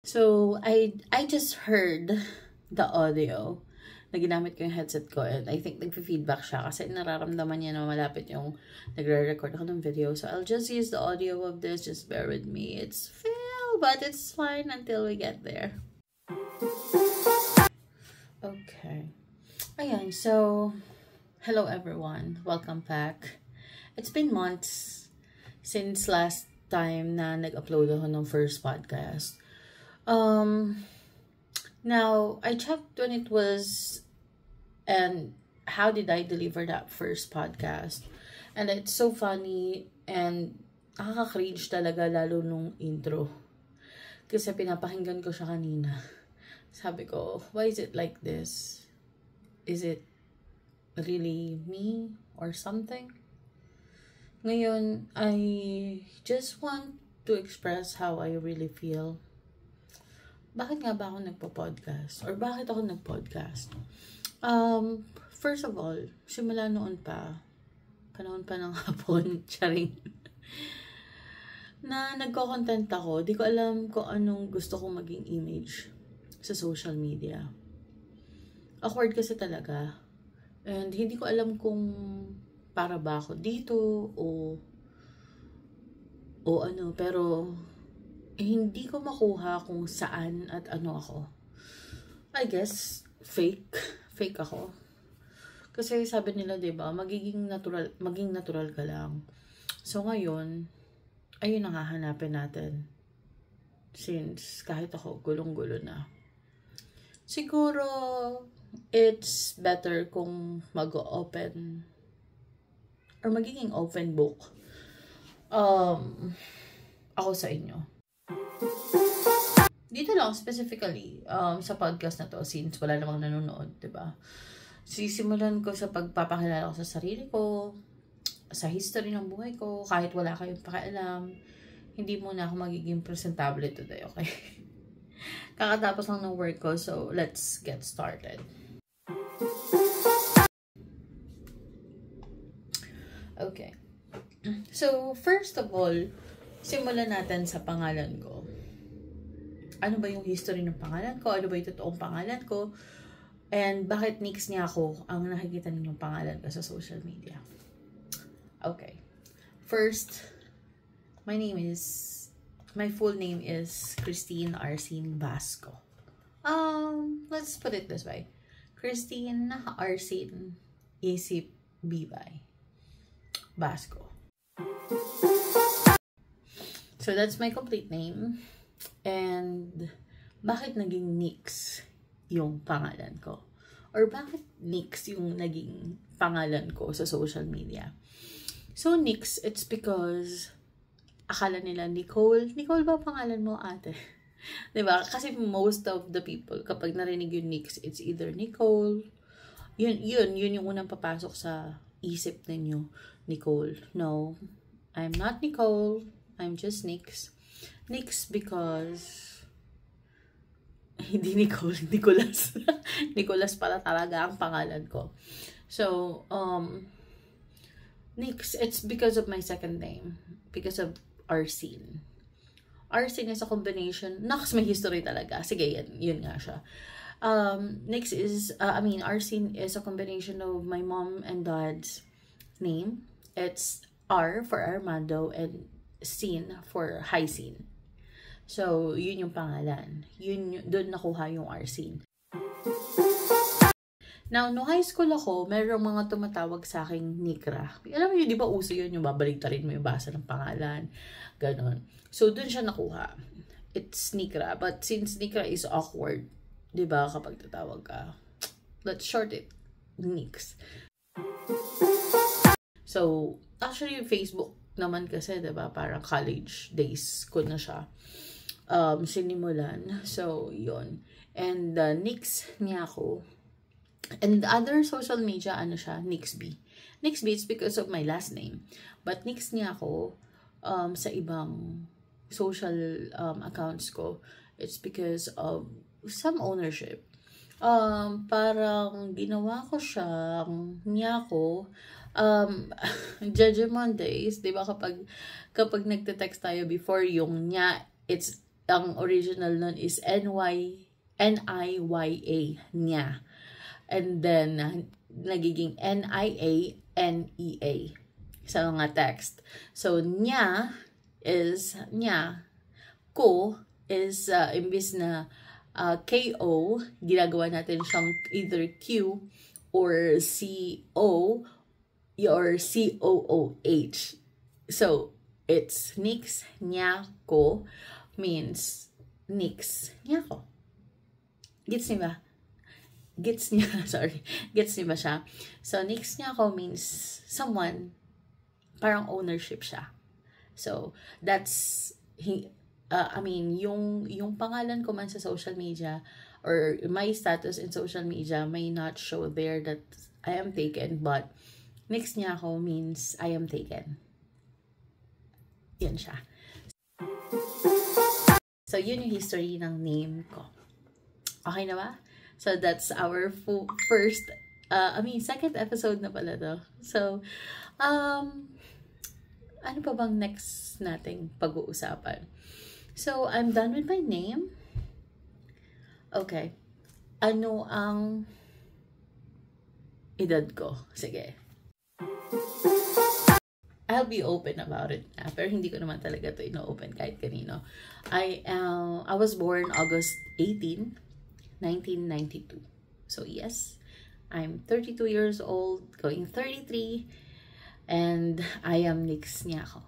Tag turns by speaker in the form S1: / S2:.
S1: So, I just heard the audio na ginamit ko yung headset ko, and I think nagfe-feedback siya kasi nararamdaman niya na malapit yung nagre-record ako ng video. So, I'll just use the audio of this. Just bear with me. It's fail, but it's fine until we get there. Okay. Ayan, so, hello everyone. Welcome back. It's been months since last time na nag-upload ako ng first podcast. Now, I checked when it was and how did I deliver that first podcast. And it's so funny and nakaka-cringe talaga lalo nung intro. Kasi pinapakinggan ko siya kanina. Sabi ko, why is it like this? Is it really me or something? Ngayon, I just want to express how I really feel. Bakit nga ba ako nagpo-podcast? Or bakit ako nag-podcast? First of all, simula noon pa, panahon pa ng hapon, charing, na nagko-content ako, di ko alam kung anong gusto kong maging image sa social media. Awkward kasi talaga. And hindi ko alam kung para ba ako dito o ano, pero hindi ko makuha kung saan at ano ako. I guess, fake ako. Kasi sabi nila, diba, maging natural ka lang. So ngayon, ayun ang hahanapin natin. Since kahit ako, gulong-gulo na. Siguro, it's better kung mag-open or magiging open book ako sa inyo. Dito lang specifically sa podcast na to, since wala namang nanonood, diba? Sisimulan ko sa pagpapakilala ko sa sarili ko, sa history ng buhay ko, kahit wala kayong pakialam. Hindi muna ako magiging presentable today, okay? Kakatapos lang ng work ko, so let's get started. Okay. So, first of all, simulan natin sa pangalan ko. Ano ba yung history ng pangalan ko? Ano ba yung totoong pangalan ko? And bakit Nix niya ako ang nakikita ninyong pangalan ko sa social media? Okay. First, my full name is Christine Arcine Basco. Let's put it this way. Christine Arcine Isip Bibay Basco. So that's my complete name. And bakit naging Nix yung pangalan ko? Or bakit Nix yung naging pangalan ko sa social media? So Nix, it's because akala nila Nicole. Nicole ba pangalan mo, ate? Diba? Kasi most of the people, kapag narinig yung Nix, it's either Nicole. Yun yung unang papasok sa isip ninyo, Nicole. No, I'm not Nicole. I'm just Nix. Nix because hindi Nicole, Nicolas. Nicolas pala talaga ang pangalan ko. So, Nix, it's because of my second name. Because of Arcine. Arcine is a combination. Naks, may history talaga. Sige, yun nga siya. Nix is, Arcine is a combination of my mom and dad's name. It's R for Armando and Scene for High Scene. So, yun yung pangalan. Doon nakuha yung Arcine. Now, no high school ako, merong mga tumatawag sa aking Nikra. Alam mo yun, di ba uso yun, yung babaligtarin mo yung basa ng pangalan. Ganon. So, doon siya nakuha. It's Nikra. But since Nikra is awkward, di ba, kapag tatawag ka, let's short it. Nix. So, actually, Facebook naman kasi, di ba, parang college days ko na siya sinimulan. So, yun. And Nix niya ako. And other social media, ano siya, Nixby. Nixby, it's because of my last name. But Nix niya ako sa ibang social accounts ko. It's because of some ownership. Parang ginawa ko siyang niya ako. Judge Mondays, di ba kapag nagte-text tayo before yung niya, it's ang original nun is N-I-Y-A, Nya. And then, nagiging N-I-A-N-E-A sa mga text. So, Nya is Nya. Ko is, imbis na K-O, ginagawa natin siyang either Q or C-O or C-O-O-H. So, it's Nix Nyako means Nix Nyako. Gets niyo ba? Gets niya, sorry. Gets niyo ba siya? So, Nix Nyako means someone, parang ownership siya. So, that's, yung pangalan ko man sa social media or my status in social media may not show there that I am taken, but Nix Nyako means I am taken. Yan siya. So, yun yung history ng name ko. Okay na ba? So, that's our first, second episode na pala to. So, ano pa bang next nating pag-uusapan? So, I'm done with my name. Okay. Ano ang edad ko? Sige. I'll be open about it na, pero hindi ko naman talaga ito ino-open kahit kanino. I was born August 18, 1992. So yes, I'm 32 years old, going 33, and I am Nix Nyako.